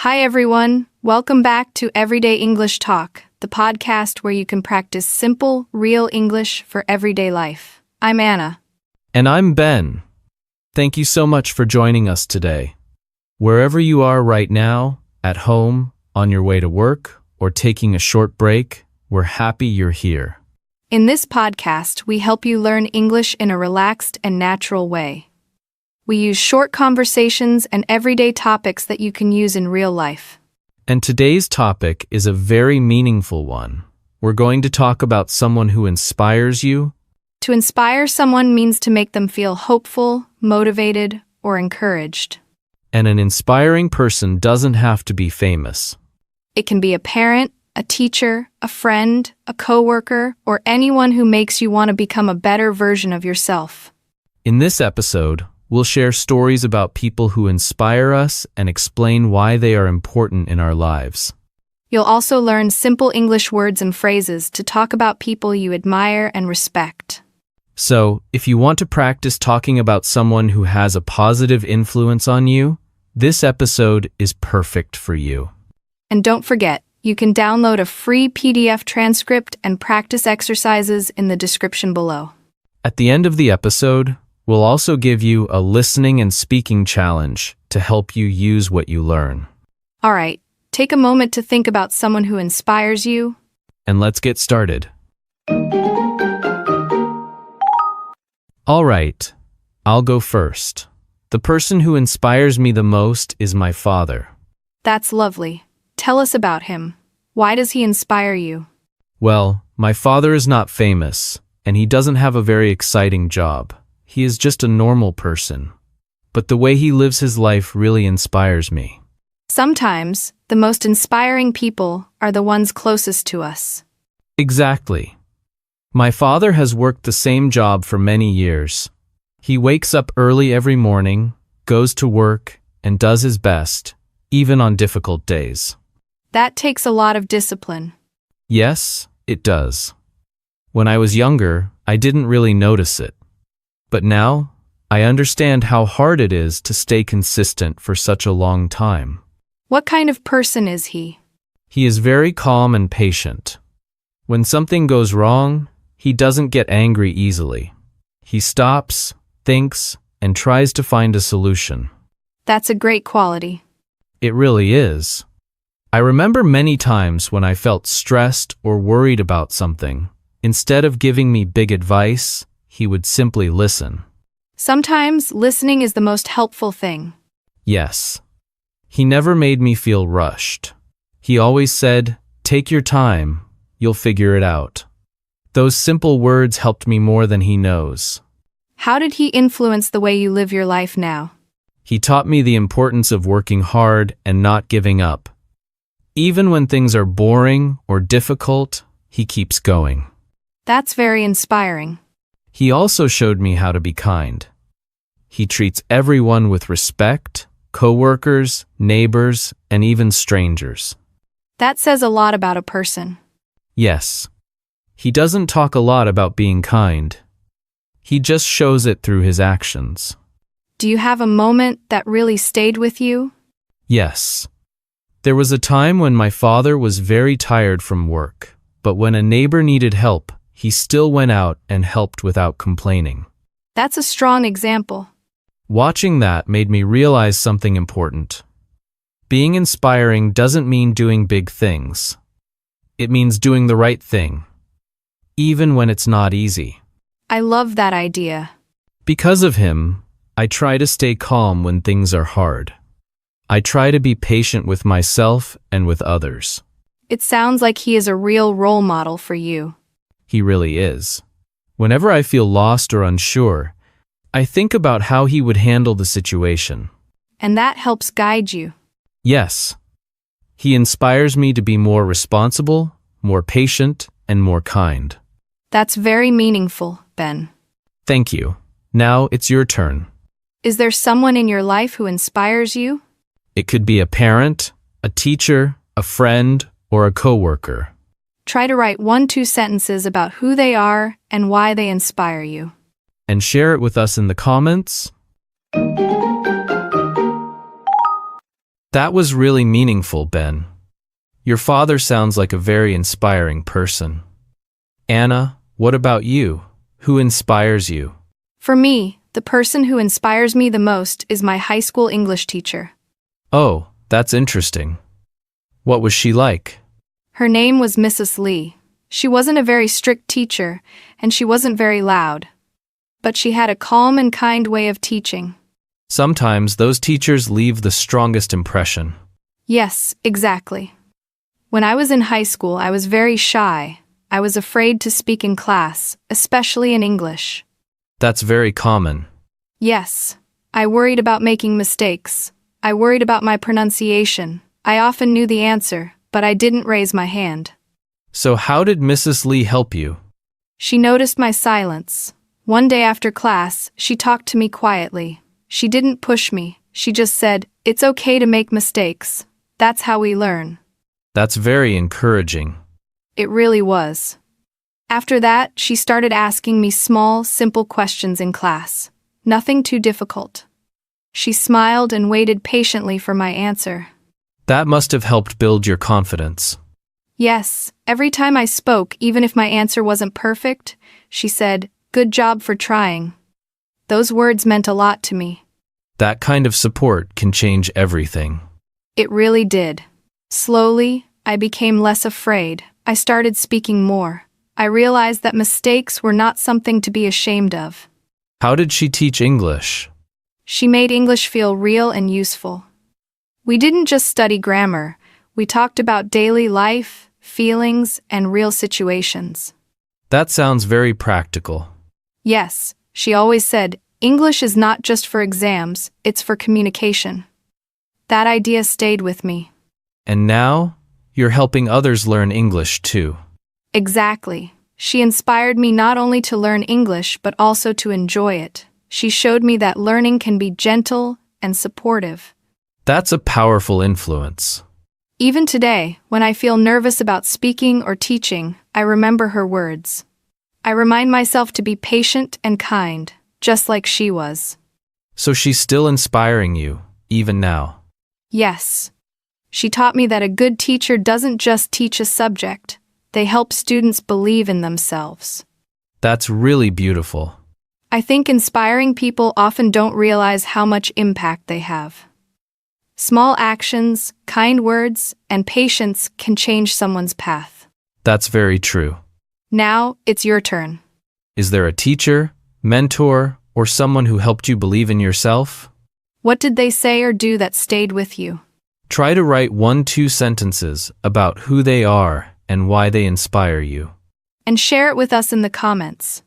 Hi, everyone. Welcome back to Everyday English Talk, the podcast where you can practice simple, real English for everyday life. I'm Anna. And I'm Ben. Thank you so much for joining us today. Wherever you are right now, at home, on your way to work, or taking a short break, we're happy you're here. In this podcast, we help you learn English in a relaxed and natural way. We use short conversations and everyday topics that you can use in real life. And today's topic is a very meaningful one. We're going to talk about someone who inspires you. To inspire someone means to make them feel hopeful, motivated, or encouraged. And an inspiring person doesn't have to be famous. It can be a parent, a teacher, a friend, a coworker, or anyone who makes you want to become a better version of yourself. In this episode, we'll share stories about people who inspire us and explain why they are important in our lives. You'll also learn simple English words and phrases to talk about people you admire and respect. So, if you want to practice talking about someone who has a positive influence on you, this episode is perfect for you. And don't forget, you can download a free PDF transcript and practice exercises in the description below. At the end of the episode, we'll also give you a listening and speaking challenge to help you use what you learn. All right, take a moment to think about someone who inspires you. And let's get started. All right, I'll go first. The person who inspires me the most is my father. That's lovely. Tell us about him. Why does he inspire you? Well, my father is not famous, and he doesn't have a very exciting job. He is just a normal person. But the way he lives his life really inspires me. Sometimes, the most inspiring people are the ones closest to us. Exactly. My father has worked the same job for many years. He wakes up early every morning, goes to work, and does his best, even on difficult days. That takes a lot of discipline. Yes, it does. When I was younger, I didn't really notice it. But now, I understand how hard it is to stay consistent for such a long time. What kind of person is he? He is very calm and patient. When something goes wrong, he doesn't get angry easily. He stops, thinks, and tries to find a solution. That's a great quality. It really is. I remember many times when I felt stressed or worried about something. Instead of giving me big advice, he would simply listen. Sometimes listening is the most helpful thing. Yes. He never made me feel rushed. He always said, "Take your time, you'll figure it out." Those simple words helped me more than he knows. How did he influence the way you live your life now? He taught me the importance of working hard and not giving up. Even when things are boring or difficult, he keeps going. That's very inspiring. He also showed me how to be kind. He treats everyone with respect, coworkers, neighbors, and even strangers. That says a lot about a person. Yes. He doesn't talk a lot about being kind. He just shows it through his actions. Do you have a moment that really stayed with you? Yes. There was a time when my father was very tired from work, but when a neighbor needed help, he still went out and helped without complaining. That's a strong example. Watching that made me realize something important. Being inspiring doesn't mean doing big things. It means doing the right thing, even when it's not easy. I love that idea. Because of him, I try to stay calm when things are hard. I try to be patient with myself and with others. It sounds like he is a real role model for you. He really is. Whenever I feel lost or unsure, I think about how he would handle the situation. And that helps guide you. Yes. He inspires me to be more responsible, more patient, and more kind. That's very meaningful, Ben. Thank you. Now it's your turn. Is there someone in your life who inspires you? It could be a parent, a teacher, a friend, or a coworker. Try to write 1-2 sentences about who they are and why they inspire you. And share it with us in the comments. That was really meaningful, Ben. Your father sounds like a very inspiring person. Anna, what about you? Who inspires you? For me, the person who inspires me the most is my high school English teacher. Oh, that's interesting. What was she like? Her name was Mrs. Lee. She wasn't a very strict teacher, and she wasn't very loud. But she had a calm and kind way of teaching. Sometimes those teachers leave the strongest impression. Yes, exactly. When I was in high school, I was very shy. I was afraid to speak in class, especially in English. That's very common. Yes, I worried about making mistakes. I worried about my pronunciation. I often knew the answer, but I didn't raise my hand. So how did Mrs. Lee help you? She noticed my silence. One day after class, she talked to me quietly. She didn't push me. She just said, "It's okay to make mistakes. That's how we learn." That's very encouraging. It really was. After that, she started asking me small, simple questions in class. Nothing too difficult. She smiled and waited patiently for my answer. That must have helped build your confidence. Yes, every time I spoke, even if my answer wasn't perfect, she said, "Good job for trying." Those words meant a lot to me. That kind of support can change everything. It really did. Slowly, I became less afraid. I started speaking more. I realized that mistakes were not something to be ashamed of. How did she teach English? She made English feel real and useful. We didn't just study grammar, we talked about daily life, feelings, and real situations. That sounds very practical. Yes, she always said, English is not just for exams, it's for communication. That idea stayed with me. And now, you're helping others learn English too. Exactly. She inspired me not only to learn English but also to enjoy it. She showed me that learning can be gentle and supportive. That's a powerful influence. Even today, when I feel nervous about speaking or teaching, I remember her words. I remind myself to be patient and kind, just like she was. So she's still inspiring you, even now. Yes. She taught me that a good teacher doesn't just teach a subject, they help students believe in themselves. That's really beautiful. I think inspiring people often don't realize how much impact they have. Small actions, kind words, and patience can change someone's path. That's very true. Now, it's your turn. Is there a teacher, mentor, or someone who helped you believe in yourself? What did they say or do that stayed with you? Try to write 1-2 sentences about who they are and why they inspire you. And share it with us in the comments.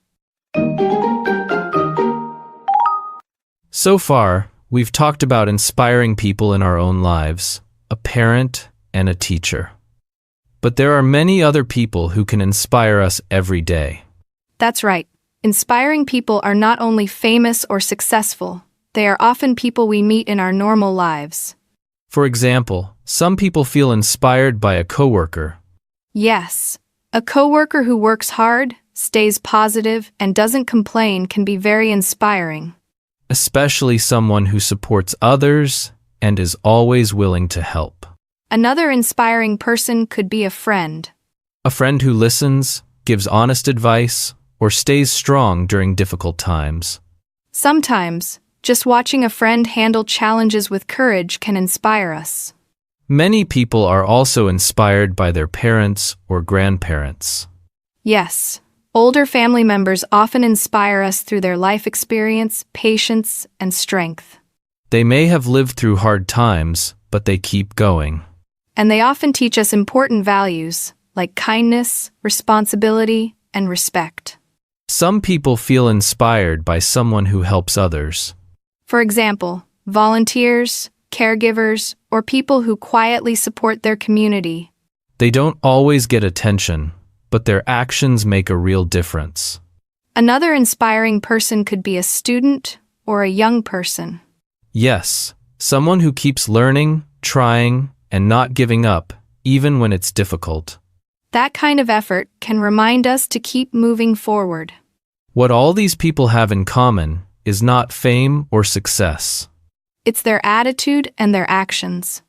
So far, we've talked about inspiring people in our own lives, a parent and a teacher. But there are many other people who can inspire us every day. That's right. Inspiring people are not only famous or successful, they are often people we meet in our normal lives. For example, some people feel inspired by a coworker. Yes, a coworker who works hard, stays positive, and doesn't complain can be very inspiring. Especially someone who supports others and is always willing to help. Another inspiring person could be a friend. A friend who listens, gives honest advice, or stays strong during difficult times. Sometimes, just watching a friend handle challenges with courage can inspire us. Many people are also inspired by their parents or grandparents. Yes, older family members often inspire us through their life experience, patience, and strength. They may have lived through hard times, but they keep going. And they often teach us important values, like kindness, responsibility, and respect. Some people feel inspired by someone who helps others. For example, volunteers, caregivers, or people who quietly support their community. They don't always get attention, but their actions make a real difference. Another inspiring person could be a student or a young person. Yes, someone who keeps learning, trying, and not giving up, even when it's difficult. That kind of effort can remind us to keep moving forward. What all these people have in common is not fame or success. It's their attitude and their actions.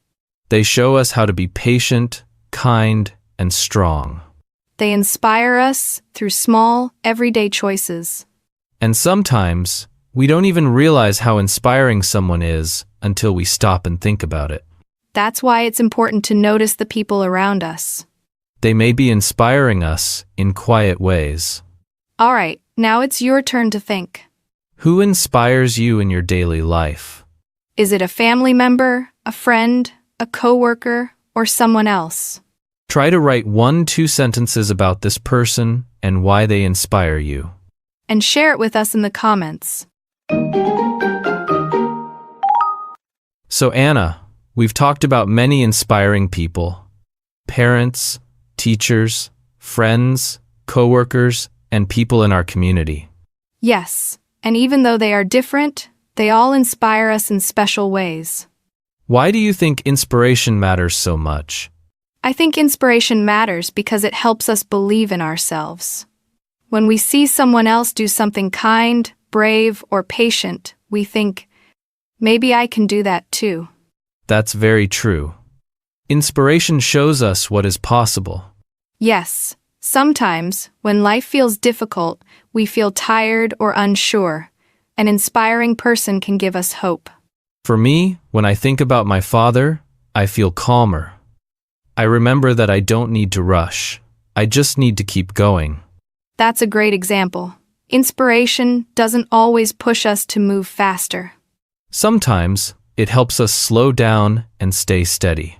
They show us how to be patient, kind, and strong. They inspire us through small, everyday choices. And sometimes, we don't even realize how inspiring someone is until we stop and think about it. That's why it's important to notice the people around us. They may be inspiring us in quiet ways. All right, now it's your turn to think. Who inspires you in your daily life? Is it a family member, a friend, a coworker, or someone else? Try to write 1-2 sentences about this person and why they inspire you. And share it with us in the comments. So Anna, we've talked about many inspiring people. Parents, teachers, friends, coworkers, and people in our community. Yes, and even though they are different, they all inspire us in special ways. Why do you think inspiration matters so much? I think inspiration matters because it helps us believe in ourselves. When we see someone else do something kind, brave, or patient, we think, maybe I can do that too. That's very true. Inspiration shows us what is possible. Yes, sometimes, when life feels difficult, we feel tired or unsure. An inspiring person can give us hope. For me, when I think about my father, I feel calmer. I remember that I don't need to rush. I just need to keep going. That's a great example. Inspiration doesn't always push us to move faster. Sometimes, it helps us slow down and stay steady.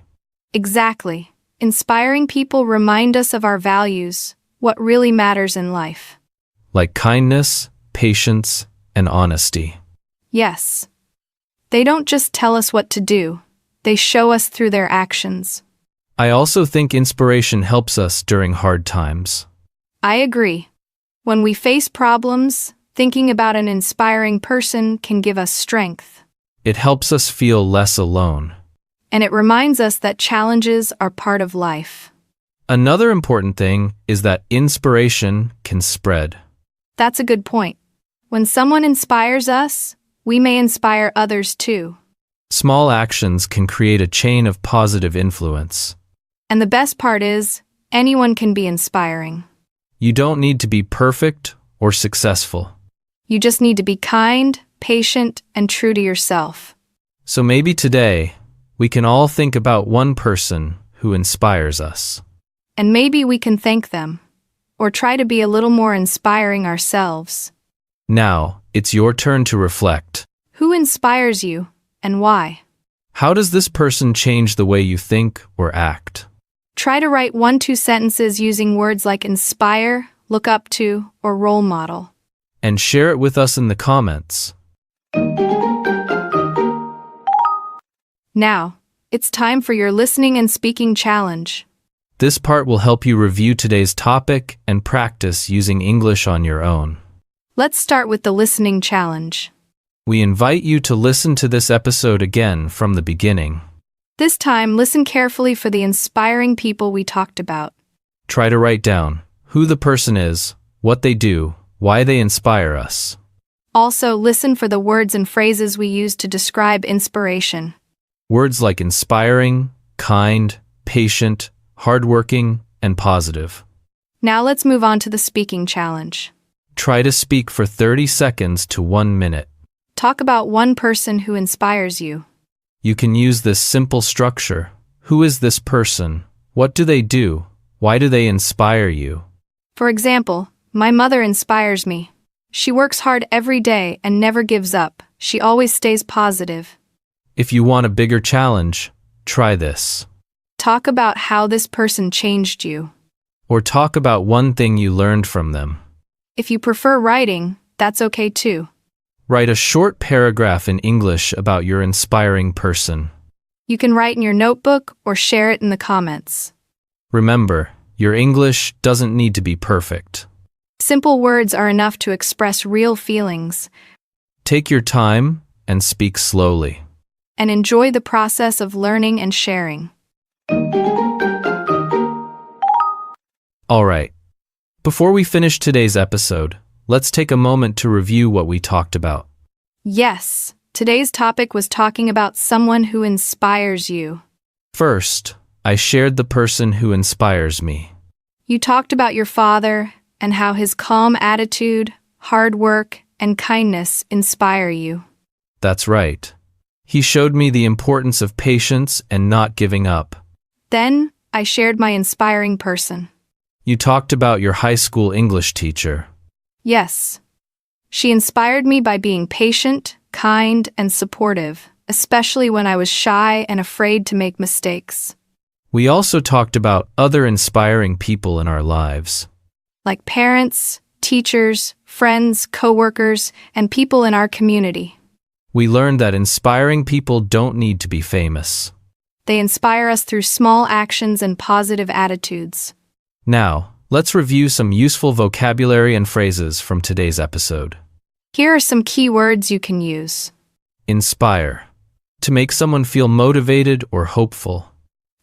Exactly. Inspiring people remind us of our values, what really matters in life. Like kindness, patience, and honesty. Yes. They don't just tell us what to do, they show us through their actions. I also think inspiration helps us during hard times. I agree. When we face problems, thinking about an inspiring person can give us strength. It helps us feel less alone. And it reminds us that challenges are part of life. Another important thing is that inspiration can spread. That's a good point. When someone inspires us, we may inspire others too. Small actions can create a chain of positive influence. And the best part is, anyone can be inspiring. You don't need to be perfect or successful. You just need to be kind, patient, and true to yourself. So maybe today, we can all think about one person who inspires us. And maybe we can thank them, or try to be a little more inspiring ourselves. Now, it's your turn to reflect. Who inspires you, and why? How does this person change the way you think or act? Try to write 1-2 sentences using words like inspire, look up to, or role model. And share it with us in the comments. Now, it's time for your listening and speaking challenge. This part will help you review today's topic and practice using English on your own. Let's start with the listening challenge. We invite you to listen to this episode again from the beginning. This time, listen carefully for the inspiring people we talked about. Try to write down who the person is, what they do, why they inspire us. Also, listen for the words and phrases we use to describe inspiration. Words like inspiring, kind, patient, hardworking, and positive. Now let's move on to the speaking challenge. Try to speak for 30 seconds to 1 minute. Talk about one person who inspires you. You can use this simple structure. Who is this person? What do they do? Why do they inspire you? For example, my mother inspires me. She works hard every day and never gives up. She always stays positive. If you want a bigger challenge, try this. Talk about how this person changed you. Or talk about one thing you learned from them. If you prefer writing, that's okay too. Write a short paragraph in English about your inspiring person. You can write in your notebook or share it in the comments. Remember, your English doesn't need to be perfect. Simple words are enough to express real feelings. Take your time and speak slowly. And enjoy the process of learning and sharing. All right. Before we finish today's episode, let's take a moment to review what we talked about. Yes, today's topic was talking about someone who inspires you. First, I shared the person who inspires me. You talked about your father and how his calm attitude, hard work, and kindness inspire you. That's right. He showed me the importance of patience and not giving up. Then, I shared my inspiring person. You talked about your high school English teacher. Yes. She inspired me by being patient, kind, and supportive, especially when I was shy and afraid to make mistakes. We also talked about other inspiring people in our lives. Like parents, teachers, friends, coworkers, and people in our community. We learned that inspiring people don't need to be famous. They inspire us through small actions and positive attitudes. Now, let's review some useful vocabulary and phrases from today's episode. Here are some key words you can use. Inspire. To make someone feel motivated or hopeful.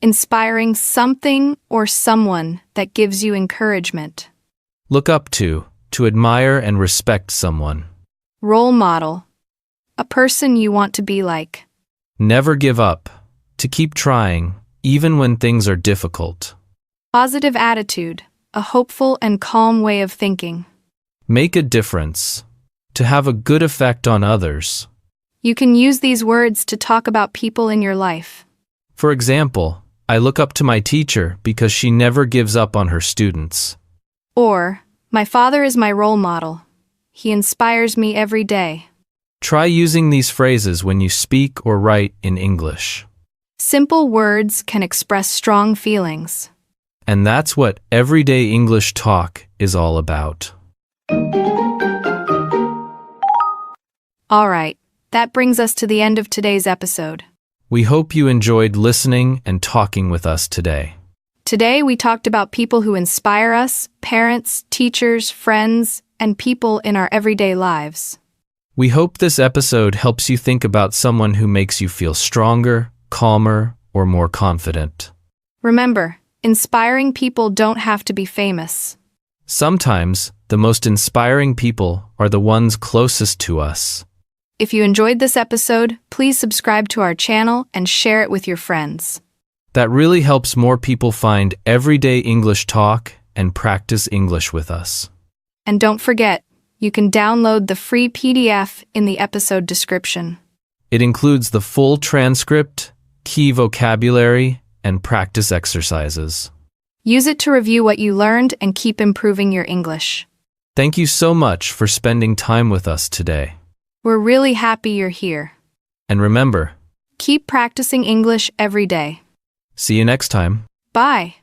Inspiring something or someone that gives you encouragement. Look up to admire and respect someone. Role model. A person you want to be like. Never give up. To keep trying, even when things are difficult. Positive attitude. A hopeful and calm way of thinking. Make a difference. To have a good effect on others. You can use these words to talk about people in your life. For example, I look up to my teacher because she never gives up on her students. Or, my father is my role model. He inspires me every day. Try using these phrases when you speak or write in English. Simple words can express strong feelings. And that's what everyday English talk is all about. All right, that brings us to the end of today's episode. We hope you enjoyed listening and talking with us today. Today we talked about people who inspire us, parents, teachers, friends, and people in our everyday lives. We hope this episode helps you think about someone who makes you feel stronger, calmer, or more confident. Remember, inspiring people don't have to be famous. Sometimes, the most inspiring people are the ones closest to us. If you enjoyed this episode, please subscribe to our channel and share it with your friends. That really helps more people find everyday English talk and practice English with us. And don't forget, you can download the free PDF in the episode description. It includes the full transcript, key vocabulary, and practice exercises. Use it to review what you learned and keep improving your English. Thank you so much for spending time with us today. We're really happy you're here. And remember, Keep practicing English every day. see you next time. Bye.